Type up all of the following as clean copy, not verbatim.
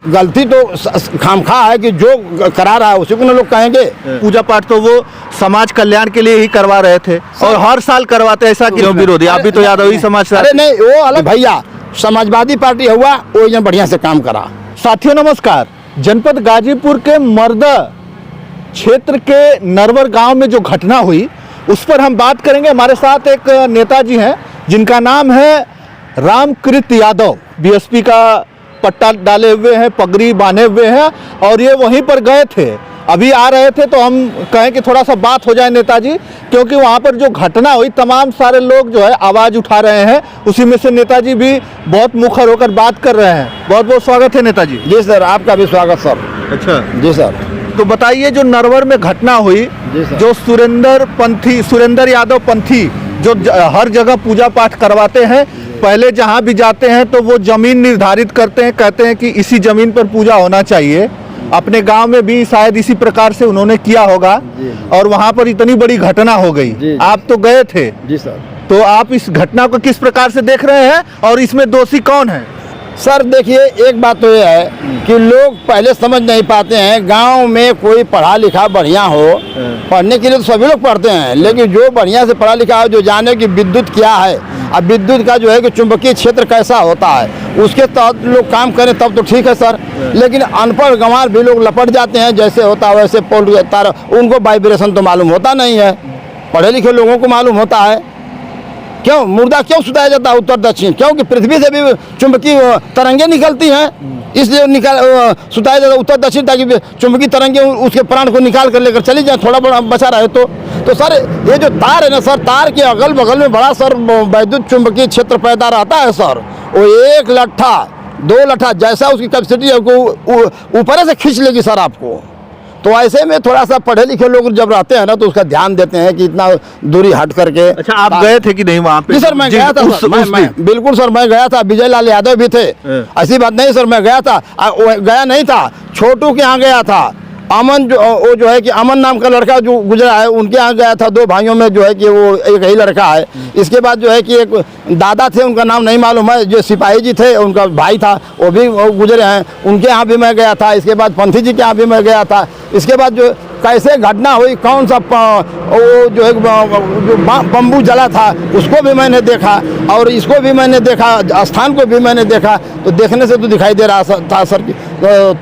गलती तो खामखा है कि जो करा रहा है उसी को ना लोग कहेंगे। पूजा पाठ तो वो समाज कल्याण के लिए ही करवा रहे थे और हर साल करवाते, ऐसा क्यों विरोधी? आप भी तो यादव समाज से। अरे नहीं, वो अलग भैया, समाजवादी पार्टी हुआ वो एकदम बढ़िया से काम करा। साथियों नमस्कार। जनपद गाजीपुर के मर्दा क्षेत्र के नरवर गांव में जो घटना हुई उस पर हम बात करेंगे। हमारे साथ एक नेताजी हैं जिनका नाम है रामकृत यादव। बीएसपी का पट्टा डाले हुए हैं, पगड़ी बांधे हुए हैं और ये वहीं पर गए थे। अभी आ रहे थे तो हम कहें कि थोड़ा सा बात हो जाए नेताजी, क्योंकि वहाँ पर जो घटना हुई तमाम सारे लोग जो है आवाज़ उठा रहे हैं, उसी में से नेताजी भी बहुत मुखर होकर बात कर रहे हैं। बहुत बहुत स्वागत है नेताजी। जी सर, आपका भी स्वागत सर। अच्छा जी सर। तो बताइए, जो नरवर में घटना हुई, जो सुरेंद्र यादव पंथी जो हर जगह पूजा पाठ करवाते हैं, पहले जहाँ भी जाते हैं तो वो जमीन निर्धारित करते हैं, कहते हैं कि इसी जमीन पर पूजा होना चाहिए। अपने गांव में भी शायद इसी प्रकार से उन्होंने किया होगा और वहां पर इतनी बड़ी घटना हो गई। आप तो गए थे। जी सर। तो आप इस घटना को किस प्रकार से देख रहे हैं और इसमें दोषी कौन है? सर देखिए, एक बात तो यह है कि लोग पहले समझ नहीं पाते हैं। गांव में कोई पढ़ा लिखा बढ़िया हो, पढ़ने के लिए तो सभी लोग पढ़ते हैं, लेकिन जो बढ़िया से पढ़ा लिखा हो, जो जाने कि विद्युत क्या है, अब विद्युत का जो है कि चुंबकीय क्षेत्र कैसा होता है, उसके तहत लोग काम करें तब तो ठीक है सर। लेकिन अनपढ़ गंवार भी लोग लपट जाते हैं, जैसे होता है वैसे पोल तार, उनको वाइब्रेशन तो मालूम होता नहीं है। पढ़े लिखे लोगों को मालूम होता है। क्यों मुर्दा क्यों सुताया जाता है उत्तर दक्षिण? क्योंकि पृथ्वी से भी चुंबकीय तरंगे निकलती हैं, इसलिए सुताया जाता है उत्तर दक्षिण, ताकि चुंबकीय तरंगे उसके प्राण को निकाल कर लेकर चली जाए, थोड़ा बड़ा बचा रहे तो सर ये जो तार है ना सर, तार के अगल बगल में बड़ा सर वैद्युत चुंबकीय क्षेत्र पैदा रहता है सर। वो 1 लट्ठा 2 लट्ठा जैसा उसकी कैपेसिटी है वो ऊपर से खींच लेगी सर आपको। तो ऐसे में थोड़ा सा पढ़े लिखे लोग जब रहते हैं ना तो उसका ध्यान देते हैं कि इतना दूरी हट करके। अच्छा, आप गए थे कि नहीं वहाँ पे? जी सर, मैं गया था सर। बिल्कुल सर, मैं गया था। विजय लाल यादव भी थे, ऐसी बात नहीं सर। मैं गया था, गया नहीं था, छोटू के यहाँ गया था। अमन जो है कि अमन नाम का लड़का जो गुजरा है, उनके यहाँ गया था। 2 भाइयों में जो है कि वो एक ही लड़का है। इसके बाद जो है कि एक दादा थे, उनका नाम नहीं मालूम है, जो सिपाही जी थे, उनका भाई था, वो भी गुजरे हैं, उनके यहाँ भी मैं गया था। इसके बाद पंथी जी के यहाँ भी मैं गया था। इसके बाद जो कैसे घटना हुई, कौन सा वो जो है जो बम्बू जला था, उसको भी मैंने देखा और इसको भी मैंने देखा, स्थान को भी मैंने देखा। तो देखने से तो दिखाई दे रहा था सर कि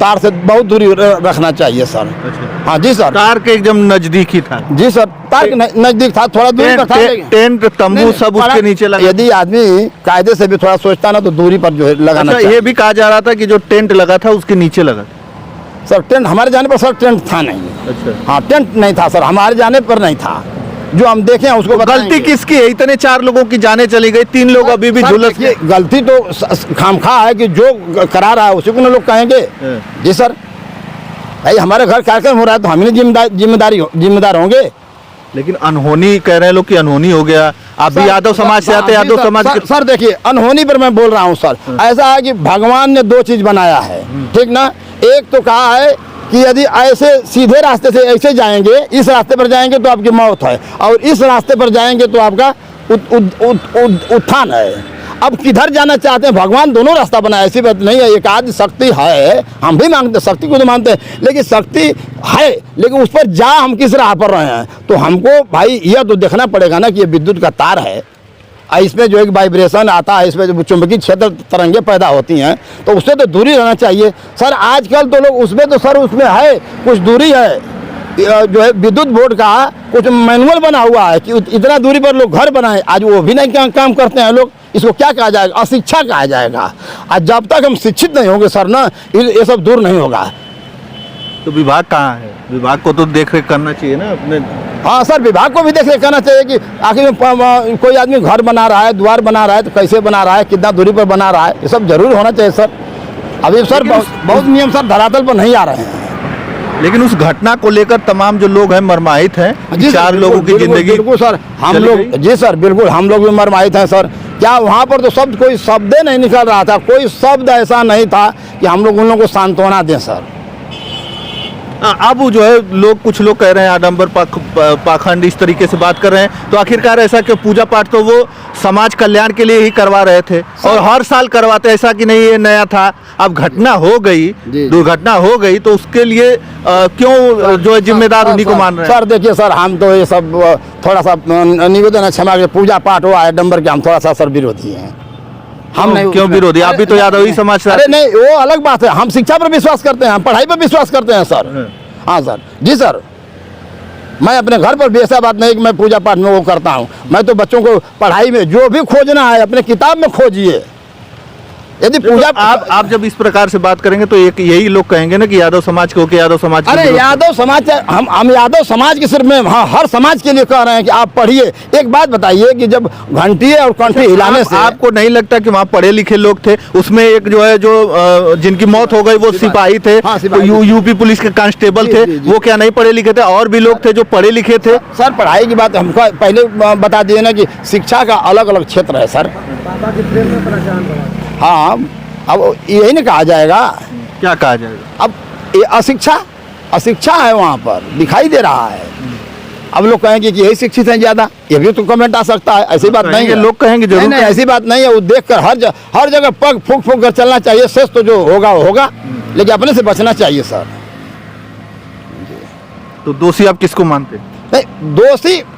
तार से बहुत दूरी रखना चाहिए सर। अच्छा। हाँ जी सर, तार के एकदम नजदीक ही था। जी सर, तार के नजदीक था, थोड़ा दूरी पर था। टेंट तंबू सब उसके नीचे लगा। यदि आदमी कायदे से भी थोड़ा सोचता ना तो दूरी पर जो है लगाना चाहिए। ये भी कहा जा रहा था कि जो टेंट लगा था उसके नीचे लगा सर। टेंट हमारे जाने पर सर टेंट था नहीं। अच्छा। हाँ, टेंट नहीं था सर, हमारे जाने पर नहीं था। जो हम देखे हैं उसको गलती किसकी है? इतने 4 लोगों की जाने चली गई, 3 लोग अभी भी झुलस गए। गलती तो खामखा है कि जो करा रहा है उसी को ना लोग कहेंगे। जी सर, भाई हमारे घर कार्यक्रम हो रहा है तो हम ही जिम्मेदार होंगे। लेकिन अनहोनी कह रहे हैं लोग कि अनहोनी हो गया। आप भी यादव समाज से आते, यादव समाज के सर देखिए, अनहोनी पर मैं बोल रहा हूँ सर। ऐसा है कि भगवान ने 2 चीज बनाया है, ठीक ना। एक तो कहा है कि यदि ऐसे सीधे रास्ते से ऐसे जाएंगे, इस रास्ते पर जाएंगे तो आपकी मौत है, और इस रास्ते पर जाएंगे तो आपका उत्थान है। अब किधर जाना चाहते हैं, भगवान दोनों रास्ता बनाया, ऐसी बात नहीं है। एक आदि शक्ति है, हम भी मानते, शक्ति को तो मानते हैं, लेकिन शक्ति है, लेकिन उस पर जा हम किस राह पर रहे हैं। तो हमको भाई यह तो देखना पड़ेगा ना कि ये विद्युत का तार है, इसमें जो एक वाइब्रेशन आता है, इसमें जो चुंबकीय क्षेत्र तरंगे पैदा होती हैं, तो उससे तो दूरी रहना चाहिए सर। आजकल तो लोग उसमें तो सर उसमें है कुछ दूरी है, जो है विद्युत बोर्ड का कुछ मैनुअल बना हुआ है कि इतना दूरी पर लोग घर बनाए। आज वो भी नहीं काम करते हैं लोग। इसको क्या कहा जाएगा? अशिक्षा कहा जाएगा। आज जब तक हम शिक्षित नहीं होंगे सर ना, ये सब दूर नहीं होगा। तो विभाग कहाँ है? विभाग को तो देख रेख करना चाहिए ना अपने। हाँ सर, विभाग को भी देख रेख करना चाहिए कि आखिर में कोई आदमी घर बना रहा है, द्वार बना रहा है, तो कैसे बना रहा है, कितना दूरी पर बना रहा है, ये सब जरूर होना चाहिए सर। अभी सर बहुत नियम सर धरातल पर नहीं आ रहे हैं। लेकिन उस घटना को लेकर तमाम जो लोग हैं मरमाहित हैं। 4 लोगों की जिंदगी। बिल्कुल सर, हम लोग, जी सर बिल्कुल, हम लोग भी मरमाहित हैं सर। क्या वहाँ पर तो शब्द, कोई शब्द नहीं निकल रहा था, कोई शब्द ऐसा नहीं था कि हम लोग उन लोगों को सांत्वना दें सर। अब जो है लोग, कुछ लोग कह रहे हैं आडंबर पाखंड इस तरीके से बात कर रहे हैं, तो आखिरकार ऐसा कि पूजा पाठ तो वो समाज कल्याण के लिए ही करवा रहे थे और हर साल करवाते, ऐसा कि नहीं ये नया था। अब घटना हो गई, दुर्घटना हो गई, तो उसके लिए क्यों जो है जिम्मेदार उन्हीं को मान रहे हैं? सर देखिए सर, हम तो ये सब थोड़ा सा निवेदन है क्षमा के, पूजा पाठ हुआ है आडंबर के, हम थोड़ा सा सर विरोधी हैं। हम नहीं, क्यों विरोधी? आप भी तो यादव ही समाज से। अरे नहीं, वो अलग बात है, हम शिक्षा पर विश्वास करते हैं, हम पढ़ाई पर विश्वास करते हैं सर। हाँ सर, जी सर, मैं अपने घर पर भी ऐसा बात नहीं कि मैं पूजा पाठ में वो करता हूँ। मैं तो बच्चों को पढ़ाई में जो भी खोजना है अपने किताब में खोजिए। यदि पूजा आप जब इस प्रकार से बात करेंगे तो एक यही लोग कहेंगे ना कि यादव समाज के होके यादव समाज। अरे यादव समाज, हम यादव समाज के सिर्फ में, हाँ, हर समाज के लिए कह रहे हैं कि आप पढ़िए। एक बात बताइए कि जब घंटी और कंठी हिलाने से आपको नहीं लगता कि वहाँ पढ़े लिखे लोग थे? उसमें एक जो है जो जिनकी मौत हो गई वो सिपाही थे, यूपी पुलिस के कांस्टेबल थे, वो क्या नहीं पढ़े लिखे थे? और भी लोग थे जो पढ़े लिखे थे। सर पढ़ाई की बात हमको पहले बता दिए ना कि शिक्षा का अलग अलग क्षेत्र है सर। हाँ, अब यही ना कहा जाएगा। क्या कहा जाएगा? अब ये अशिक्षा है, वहाँ पर दिखाई दे रहा है। अब लोग कहेंगे कि यही शिक्षित हैं ज़्यादा, ये भी तो कमेंट आ सकता है। ऐसी बात नहीं है, लोग कहेंगे जरूर। नहीं, ऐसी बात नहीं है। वो देखकर हर जगह पग फूंक फूंक कर चलना चाहिए। शेष तो जो होगा वो होगा, लेकिन अपने से बचना चाहिए सर। तो दोषी आप किसको मानते हैं? नहीं,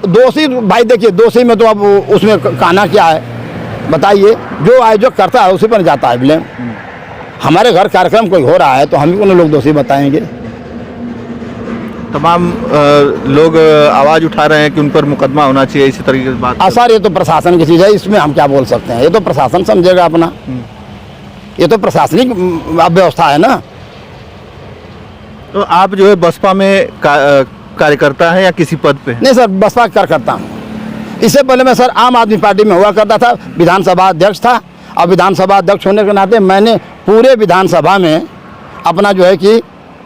दोषी भाई देखिए, दोषी में तो अब उसमें कहना क्या है बताइए। जो आयोजक करता है उसी पर जाता है ब्लेम। हमारे घर कार्यक्रम कोई हो रहा है तो हम ही को लोग दोषी बताएंगे। तमाम लोग आवाज उठा रहे हैं कि उन पर मुकदमा होना चाहिए, इसी तरीके से बात। सर ये तो प्रशासन की चीज़ है, इसमें हम क्या बोल सकते हैं? ये तो प्रशासन समझेगा अपना, ये तो प्रशासनिक व्यवस्था है ना। तो आप जो है बसपा में कार्यकर्ता है या किसी पद पे? नहीं सर, बसपा कार्यकर्ता हूँ। इससे पहले मैं सर आम आदमी पार्टी में हुआ करता था, विधानसभा अध्यक्ष था। और विधानसभा अध्यक्ष होने के नाते मैंने पूरे विधानसभा में अपना जो है कि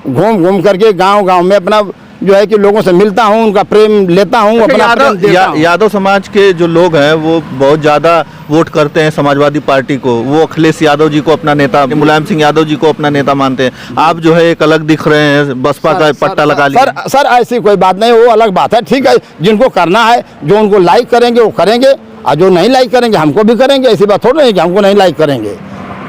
घूम करके गांव में अपना जो है कि लोगों से मिलता हूं, उनका प्रेम लेता हूं, अपना यादव समाज के जो लोग हैं वो बहुत ज़्यादा वोट करते हैं समाजवादी पार्टी को। वो अखिलेश यादव जी को अपना नेता, मुलायम सिंह यादव जी को अपना नेता मानते हैं। आप जो है एक अलग दिख रहे हैं, बसपा का पट्टा लगा लिया। सर ऐसी कोई बात नहीं, वो अलग बात है। ठीक है, जिनको करना है, जो उनको लाइक करेंगे वो करेंगे, और जो नहीं लाइक करेंगे हमको भी करेंगे। ऐसी बात थोड़ी नहीं कि हमको नहीं लाइक करेंगे।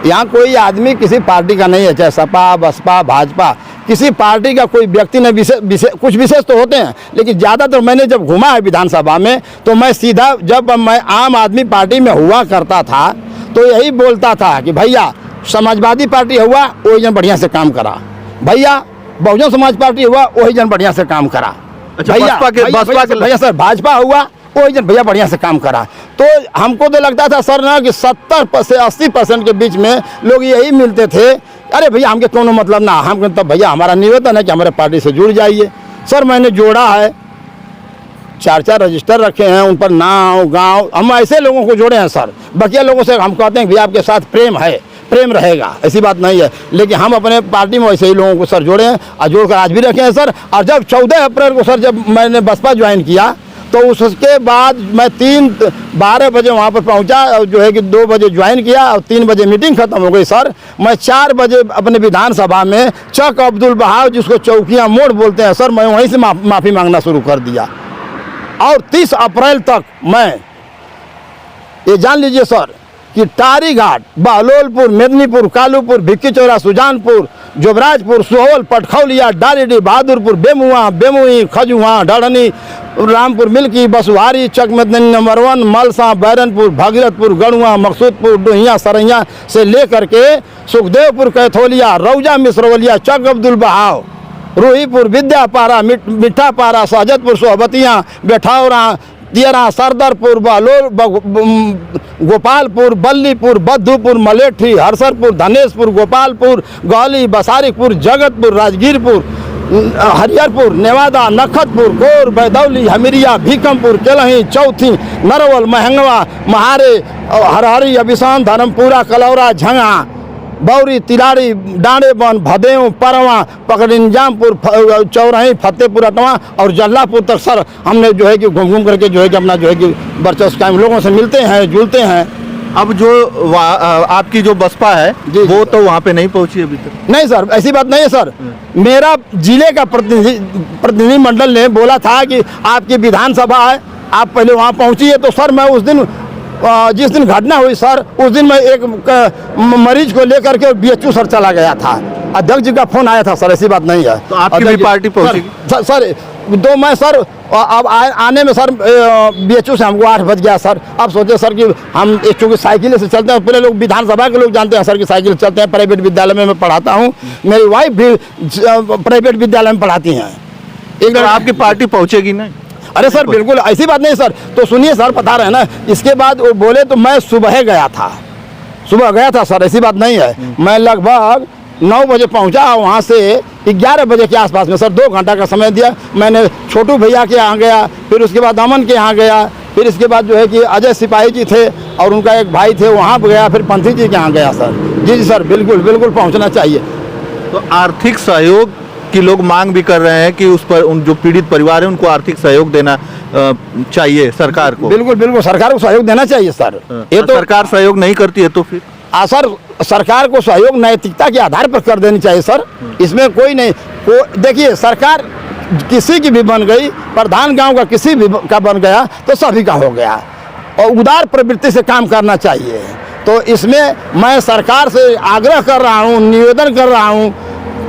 यहाँ कोई आदमी किसी पार्टी का नहीं है, चाहे सपा बसपा भाजपा, किसी पार्टी का कोई व्यक्ति ने कुछ विशेष तो होते हैं, लेकिन ज़्यादातर मैंने जब घूमा है विधानसभा में तो मैं सीधा, जब मैं आम आदमी पार्टी में हुआ करता था तो यही बोलता था कि भैया समाजवादी पार्टी हुआ वही जन बढ़िया से काम करा, भैया बहुजन समाज पार्टी हुआ वही जन बढ़िया से काम करा, अच्छा, भैया सर भाजपा हुआ वही जन भैया बढ़िया से काम करा। तो हमको तो लगता था सर ना कि 70 से 80% के बीच में लोग यही मिलते थे, अरे भैया हमके कोनो मतलब ना, हम तब भैया हमारा निवेदन है कि हमारे पार्टी से जुड़ जाइए। सर मैंने जोड़ा है, 4 रजिस्टर रखे हैं, उन पर नाम गांव, हम ऐसे लोगों को जोड़े हैं सर। बकिया लोगों से हम कहते हैं भैया आपके साथ प्रेम है, प्रेम रहेगा, ऐसी बात नहीं है, लेकिन हम अपने पार्टी में वैसे ही लोगों को सर जोड़े हैं और जोड़कर आज भी रखे हैं सर। और जब 14 अप्रैल को सर जब मैंने बसपा ज्वाइन किया तो उसके बाद मैं 12 बजे वहाँ पर पहुँचा, और जो है कि 2 बजे ज्वाइन किया और 3 बजे मीटिंग खत्म हो गई सर। मैं 4 बजे अपने विधानसभा में चक अब्दुल बहाव, जिसको चौकियाँ मोड़ बोलते हैं सर, मैं वहीं से माफ़ी मांगना शुरू कर दिया। और 30 अप्रैल तक मैं, ये जान लीजिए सर कि टारी घाट, बहलोलपुर, मेदिनीपुर, कालूपुर, भिक्की चौरा, सुजानपुर, जोबराजपुर, सोहल, पटखौलिया, डालीडीह, बहादुरपुर, बेमुआ, बेमुई, खजुआ, ढड़नी, रामपुर मिल्की, बसुहारी, चकमदनी नंबर 1, मलसा, बैरनपुर, भगीरथपुर, गढ़ुआ, मकसूदपुर, डोहिया, सरैया से लेकर के सुखदेवपुर, कैथोलिया, रौजा, मिश्रवलिया, चक अब्दुल बहाव, रूहीपुर, विद्यापारा, मिठापारा, सहजतपुर, सोहबतियाँ, बेठावरा, दियरा, सरदरपुर, बहलोल, गोपालपुर, बल्लीपुर, बद्धुपुर, मलेठी, हरसरपुर, धनेशपुर, गोपालपुर, गौली, बसारिकपुर, जगतपुर, राजगीरपुर, हरिहरपुर, नेवादा, नखतपुर, कोर, बैदौली, हमिरिया, भीकमपुर, केलही, चौथी, नरवल, महंगवा, महारे, हरहरी, अबिसान, धर्मपुरा, कलौरा, झंगा, बौरी, तिलारी, डांडेबन, भदेव, परवा, पकड़िंजामपुर, चौराही, फतेहपुर अटवा और जल्लापुर तक सर हमने जो है कि घूम करके जो है कि अपना जो है कि वर्चस्व कायम, लोगों से मिलते हैं, जुलते हैं। अब जो आपकी जो बसपा है जी, वो जी, तो वहाँ पे नहीं पहुंची अभी तक। नहीं सर, ऐसी बात नहीं है सर। मेरा जिले का प्रतिनिधि मंडल ने बोला था कि आपकी विधानसभा है, आप पहले वहाँ पहुँचिए। तो सर मैं उस दिन जिस दिन घटना हुई सर, उस दिन मैं एक मरीज को लेकर के BHU सर चला गया था। अध्यक्ष जी का फोन आया था सर, ऐसी बात नहीं है। तो आपकी भी पार्टी पहुंचेगी? सर दो मैं सर अब आने में सर BHU से हमको 8 बज गया सर। अब सोचे सर कि हम एक चूँकि साइकिल से चलते हैं, पूरे लोग विधानसभा के लोग जानते हैं सर कि साइकिल से चलते हैं। प्राइवेट विद्यालय में मैं पढ़ाता हूँ, मेरी वाइफ भी प्राइवेट विद्यालय में पढ़ाती हैं। एक तो आपकी पार्टी पहुंचेगी नहीं? अरे सर बिल्कुल ऐसी बात नहीं सर। तो सुनिए सर, बता रहे हैं ना। इसके बाद वो बोले तो मैं सुबह गया था सर, ऐसी बात नहीं है। मैं लगभग 9 बजे पहुंचा, वहाँ से 11 बजे के आसपास में सर 2 घंटा का समय दिया। मैंने छोटू भैया के यहाँ गया, फिर उसके बाद अमन के यहाँ गया, फिर इसके बाद जो है कि अजय सिपाही जी थे और उनका एक भाई थे, वहाँ गया, फिर पंथी जी के यहाँ गया सर। जी सर, बिल्कुल पहुँचना चाहिए। तो आर्थिक सहयोग की लोग मांग भी कर रहे हैं कि उस पर उन जो पीड़ित परिवार है उनको आर्थिक सहयोग देना चाहिए सरकार को। बिल्कुल सरकार को सहयोग देना चाहिए सर। ये तो सरकार सहयोग नहीं करती है तो फिर सर सरकार को सहयोग नैतिकता के आधार पर कर देनी चाहिए सर। इसमें कोई नहीं देखिए, सरकार किसी की भी बन गई, प्रधान गांव का किसी भी का बन गया तो सभी का हो गया, और उदार प्रवृत्ति से काम करना चाहिए। तो इसमें मैं सरकार से आग्रह कर रहा हूँ, निवेदन कर रहा हूँ,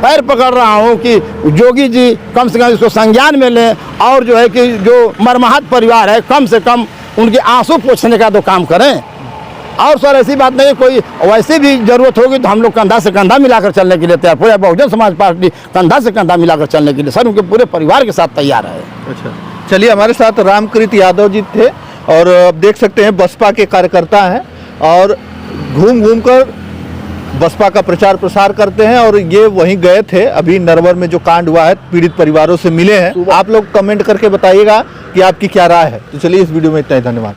पैर पकड़ रहा हूँ कि जोगी जी कम से कम इसको संज्ञान में लें, और जो है कि जो मर्माहत परिवार है कम से कम उनके आंसू पोंछने का तो काम करें। और सर ऐसी बात नहीं, कोई वैसे भी जरूरत होगी तो हम लोग कंधा से कंधा मिलाकर चलने के लिए तैयार। पूरा बहुजन समाज पार्टी कंधा से कंधा मिलाकर चलने के लिए सर उनके पूरे परिवार के साथ तैयार है। अच्छा, चलिए, हमारे साथ रामकृत यादव जी थे और अब देख सकते हैं बसपा के कार्यकर्ता हैं और घूम कर बसपा का प्रचार प्रसार करते हैं। और ये वहीं गए थे अभी नरवर में जो कांड हुआ है, पीड़ित परिवारों से मिले हैं। आप लोग कमेंट करके बताइएगा कि आपकी क्या राय है। तो चलिए, इस वीडियो में इतना ही, धन्यवाद।